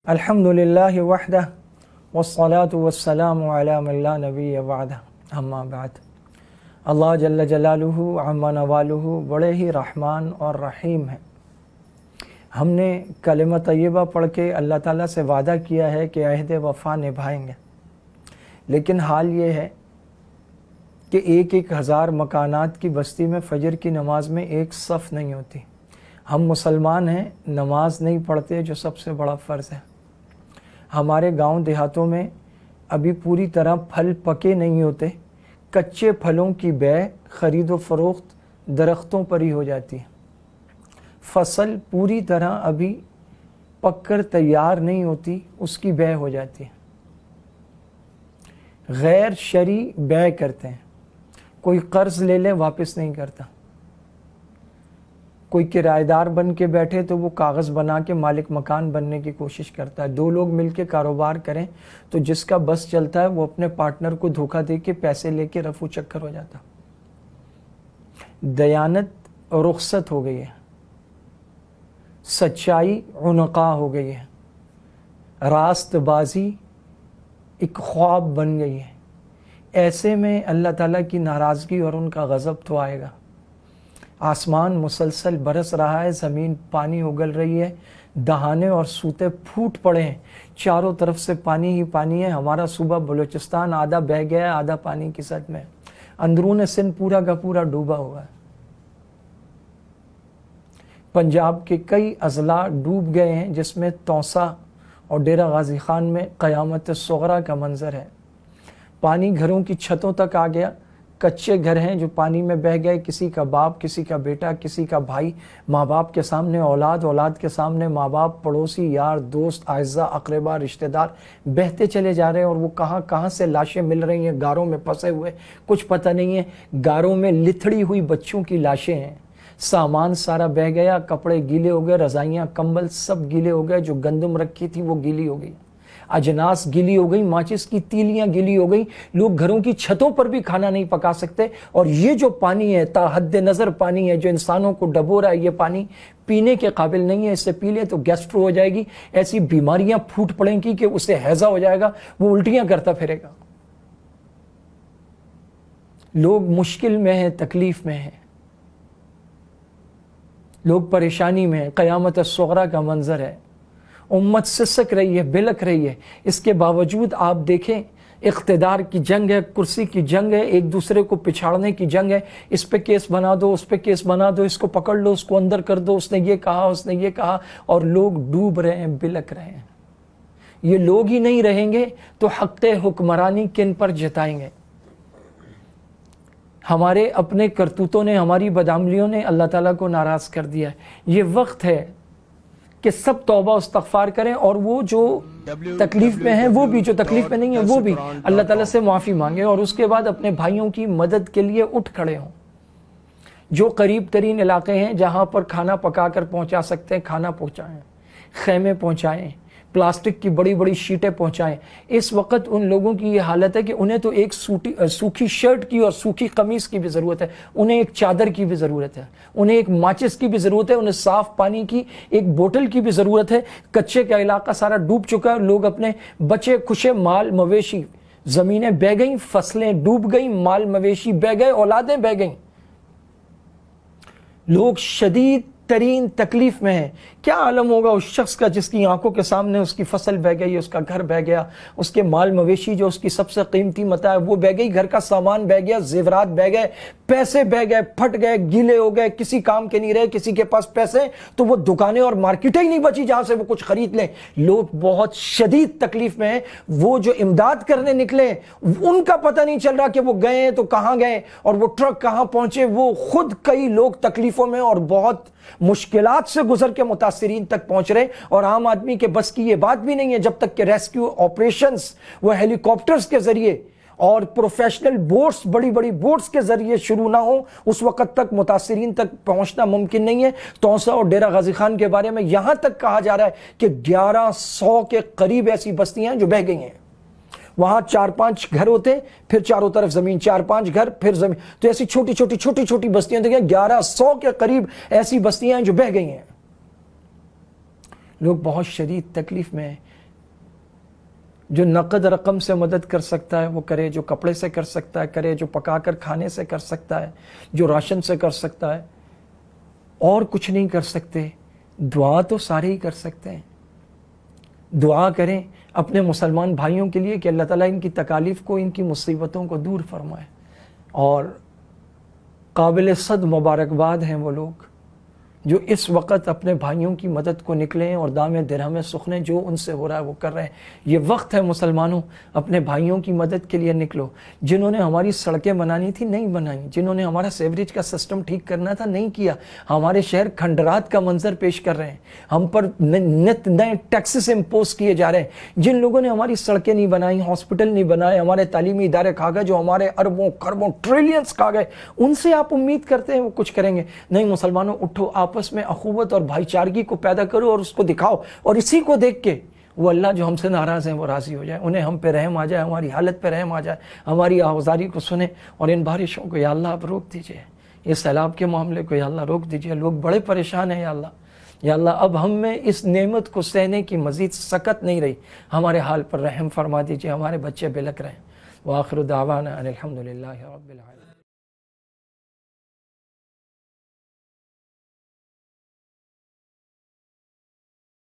الحمدللہ وحدہ والصلاة والسلام علی من لا نبی بعدہ اما بعد۔ اللہ جل جلالہ عما نوالہ بڑے ہی رحمان اور رحیم ہے۔ ہم نے کلمہ طیبہ پڑھ کے اللہ تعالیٰ سے وعدہ کیا ہے کہ عہد وفا نبھائیں گے، لیکن حال یہ ہے کہ ایک ہزار مکانات کی بستی میں فجر کی نماز میں ایک صف نہیں ہوتی۔ ہم مسلمان ہیں، نماز نہیں پڑھتے جو سب سے بڑا فرض ہے۔ ہمارے گاؤں دیہاتوں میں ابھی پوری طرح پھل پکے نہیں ہوتے، کچے پھلوں کی بے خرید و فروخت درختوں پر ہی ہو جاتی ہے۔ فصل پوری طرح ابھی پک کر تیار نہیں ہوتی، اس کی بے ہو جاتی ہے۔ غیر شرعی بے کرتے ہیں، کوئی قرض لے لے واپس نہیں کرتا، کوئی کرایہ دار بن کے بیٹھے تو وہ کاغذ بنا کے مالک مکان بننے کی کوشش کرتا ہے۔ دو لوگ مل کے کاروبار کریں تو جس کا بس چلتا ہے وہ اپنے پارٹنر کو دھوکہ دے کے پیسے لے کے رفو چکر ہو جاتا۔ دیانت رخصت ہو گئی ہے، سچائی عنقا ہو گئی ہے، راست بازی ایک خواب بن گئی ہے۔ ایسے میں اللہ تعالیٰ کی ناراضگی اور ان کا غضب تو آئے گا۔ آسمان مسلسل برس رہا ہے، زمین پانی اگل رہی ہے، دہانے اور سوتے پھوٹ پڑے ہیں، چاروں طرف سے پانی ہی پانی ہے۔ ہمارا صوبہ بلوچستان آدھا بہہ گیا ہے، آدھا پانی کی سطح میں، اندرون سندھ پورا کا پورا ڈوبا ہوا ہے۔ پنجاب کے کئی اضلاع ڈوب گئے ہیں، جس میں توسا اور ڈیرہ غازی خان میں قیامت صغریٰ کا منظر ہے۔ پانی گھروں کی چھتوں تک آ گیا، کچے گھر ہیں جو پانی میں بہہ گئے، کسی کا باپ، کسی کا بیٹا، کسی کا بھائی، ماں باپ کے سامنے اولاد، اولاد کے سامنے ماں باپ، پڑوسی، یار، دوست، اعزاء، اقربا، رشتہ دار بہتے چلے جا رہے ہیں، اور وہ کہاں کہاں سے لاشیں مل رہی ہیں، گاروں میں پھنسے ہوئے، کچھ پتہ نہیں ہے۔ گاروں میں لتھڑی ہوئی بچوں کی لاشیں ہیں، سامان سارا بہہ گیا، کپڑے گیلے ہو گئے، رضائیاں، کمبل سب گیلے ہو گئے، جو گندم رکھی تھی وہ گیلی ہو گئی، اجناس گیلی ہو گئی، ماچس کی تیلیاں گیلی ہو گئی، لوگ گھروں کی چھتوں پر بھی کھانا نہیں پکا سکتے۔ اور یہ جو پانی ہے، تا حد نظر پانی ہے جو انسانوں کو ڈبو رہا ہے، یہ پانی پینے کے قابل نہیں ہے۔ اس سے پی لے تو گیسٹرو ہو جائے گی، ایسی بیماریاں پھوٹ پڑیں گی کہ اسے ہیضہ ہو جائے گا، وہ الٹیاں کرتا پھرے گا۔ لوگ مشکل میں ہیں، تکلیف میں ہیں، لوگ پریشانی میں ہیں، قیامت صغریٰ کا منظر ہے۔ امت سسک رہی ہے، بلک رہی ہے، اس کے باوجود آپ دیکھیں اقتدار کی جنگ ہے، کرسی کی جنگ ہے، ایک دوسرے کو پچھاڑنے کی جنگ ہے۔ اس پہ کیس بنا دو، اس پہ کیس بنا دو، اس کو پکڑ لو، اس کو اندر کر دو، اس نے یہ کہا، اس نے یہ کہا، اور لوگ ڈوب رہے ہیں، بلک رہے ہیں۔ یہ لوگ ہی نہیں رہیں گے تو حق حکمرانی کن پر جتائیں گے؟ ہمارے اپنے کرتوتوں نے، ہماری بدعملیوں نے اللہ تعالیٰ کو ناراض کر دیا ہے۔ یہ وقت ہے کہ سب توبہ استغفار کریں، اور وہ جو تکلیف میں ہیں وہ بھی، جو تکلیف میں نہیں ہے وہ بھی اللہ تعالیٰ سے معافی مانگیں، اور اس کے بعد اپنے بھائیوں کی مدد کے لیے اٹھ کھڑے ہوں۔ جو قریب ترین علاقے ہیں جہاں پر کھانا پکا کر پہنچا سکتے ہیں، کھانا پہنچائیں، خیمے پہنچائیں، پلاسٹک کی بڑی بڑی شیٹیں پہنچائیں۔ اس وقت ان لوگوں کی یہ حالت ہے کہ انہیں تو ایک سوکھی شرٹ کی اور سوکھی قمیص کی بھی ضرورت ہے، انہیں ایک چادر کی بھی ضرورت ہے، انہیں ایک ماچس کی بھی ضرورت ہے، انہیں صاف پانی کی ایک بوتل کی بھی ضرورت ہے۔ کچے کا علاقہ سارا ڈوب چکا ہے، لوگ اپنے بچے خوشے، مال مویشی، زمینیں بہہ گئیں، فصلیں ڈوب گئیں، مال مویشی بہہ گئے، اولادیں بہہ گئیں۔ لوگ شدید ترین تکلیف میں ہے۔ کیا عالم ہوگا اس شخص کا جس کی آنکھوں کے سامنے اس کی فصل بہہ گئی، اس کا گھر بہہ گیا، اس کے مال مویشی جو اس کی سب سے قیمتی متاع ہے وہ بہہ گئی، گھر کا سامان بہہ گیا، زیورات بہہ گئے، پیسے بہہ گئے، پھٹ گئے، گیلے ہو گئے، کسی کام کے نہیں رہے، کسی کے پاس پیسے تو وہ دکانیں اور مارکیٹیں ہی نہیں بچی جہاں سے وہ کچھ خرید لیں۔ لوگ بہت شدید تکلیف میں ہیں۔ وہ جو امداد کرنے نکلے ان کا پتہ نہیں چل رہا کہ وہ گئے تو کہاں گئے، اور وہ ٹرک کہاں پہنچے۔ وہ خود کئی لوگ تکلیفوں میں اور بہت مشکلات سے گزر کے متاثرین تک پہنچ رہے، اور عام آدمی کے بس کی یہ بات بھی نہیں ہے جب تک کہ ریسکیو آپریشنز وہ ہیلی کاپٹرز کے ذریعے اور پروفیشنل بوٹس، بڑی بڑی بوٹس کے ذریعے شروع نہ ہوں، اس وقت تک متاثرین تک پہنچنا ممکن نہیں ہے۔ توسا اور ڈیرہ غازی خان کے بارے میں یہاں تک کہا جا رہا ہے کہ 1100 کے قریب ایسی بستیاں ہیں جو بہہ گئی ہیں۔ وہاں 4-5 گھر ہوتے، پھر چاروں طرف زمین، 4-5 گھر، پھر زمین، تو ایسی چھوٹی چھوٹی بستیاں دیکھیں، 1100 کے قریب ایسی بستیاں ہیں جو بہہ گئی ہیں۔ لوگ بہت شدید تکلیف میں ہیں۔ جو نقد رقم سے مدد کر سکتا ہے وہ کرے، جو کپڑے سے کر سکتا ہے کرے، جو پکا کر کھانے سے کر سکتا ہے، جو راشن سے کر سکتا ہے۔ اور کچھ نہیں کر سکتے، دعا تو سارے ہی کر سکتے ہیں۔ دعا کریں اپنے مسلمان بھائیوں کے لیے کہ اللہ تعالیٰ ان کی تکالیف کو، ان کی مصیبتوں کو دور فرمائے۔ اور قابل صد مبارکباد ہیں وہ لوگ جو اس وقت اپنے بھائیوں کی مدد کو نکلیں اور دام درہم سخنے جو ان سے ہو رہا ہے وہ کر رہے ہیں۔ یہ وقت ہے مسلمانوں، اپنے بھائیوں کی مدد کے لیے نکلو۔ جنہوں نے ہماری سڑکیں بنانی تھی نہیں بنائیں، جنہوں نے ہمارا سیوریج کا سسٹم ٹھیک کرنا تھا نہیں کیا، ہمارے شہر کھنڈرات کا منظر پیش کر رہے ہیں، ہم پر نت نئے ٹیکسز امپوز کیے جا رہے ہیں۔ جن لوگوں نے ہماری سڑکیں نہیں بنائی، ہاسپٹل نہیں بنائے، ہمارے تعلیمی ادارے کھا گئے، جو ہمارے اربوں خربوں ٹریلینز کھا گئے، ان سے آپ امید کرتے ہیں وہ کچھ کریں گے؟ نہیں مسلمانوں، اٹھو، آپس میں اخوت اور بھائی چارگی کو پیدا کرو اور اس کو دکھاؤ، اور اسی کو دیکھ کے وہ اللہ جو ہم سے ناراض ہیں وہ راضی ہو جائے، انہیں ہم پہ رحم آ جائے، ہماری حالت پہ رحم آ جائے، ہماری آوازاری کو سنیں، اور ان بارشوں کو یا اللہ آپ روک دیجئے، یہ سیلاب کے معاملے کو یا اللہ روک دیجئے۔ لوگ بڑے پریشان ہیں یا اللہ اب ہم میں اس نعمت کو سہنے کی مزید سکت نہیں رہی، ہمارے حال پر رحم فرما دیجئے، ہمارے بچے بلک رہے ہیں۔ وآخر دعوانا ان الحمدللہ رب العالمین۔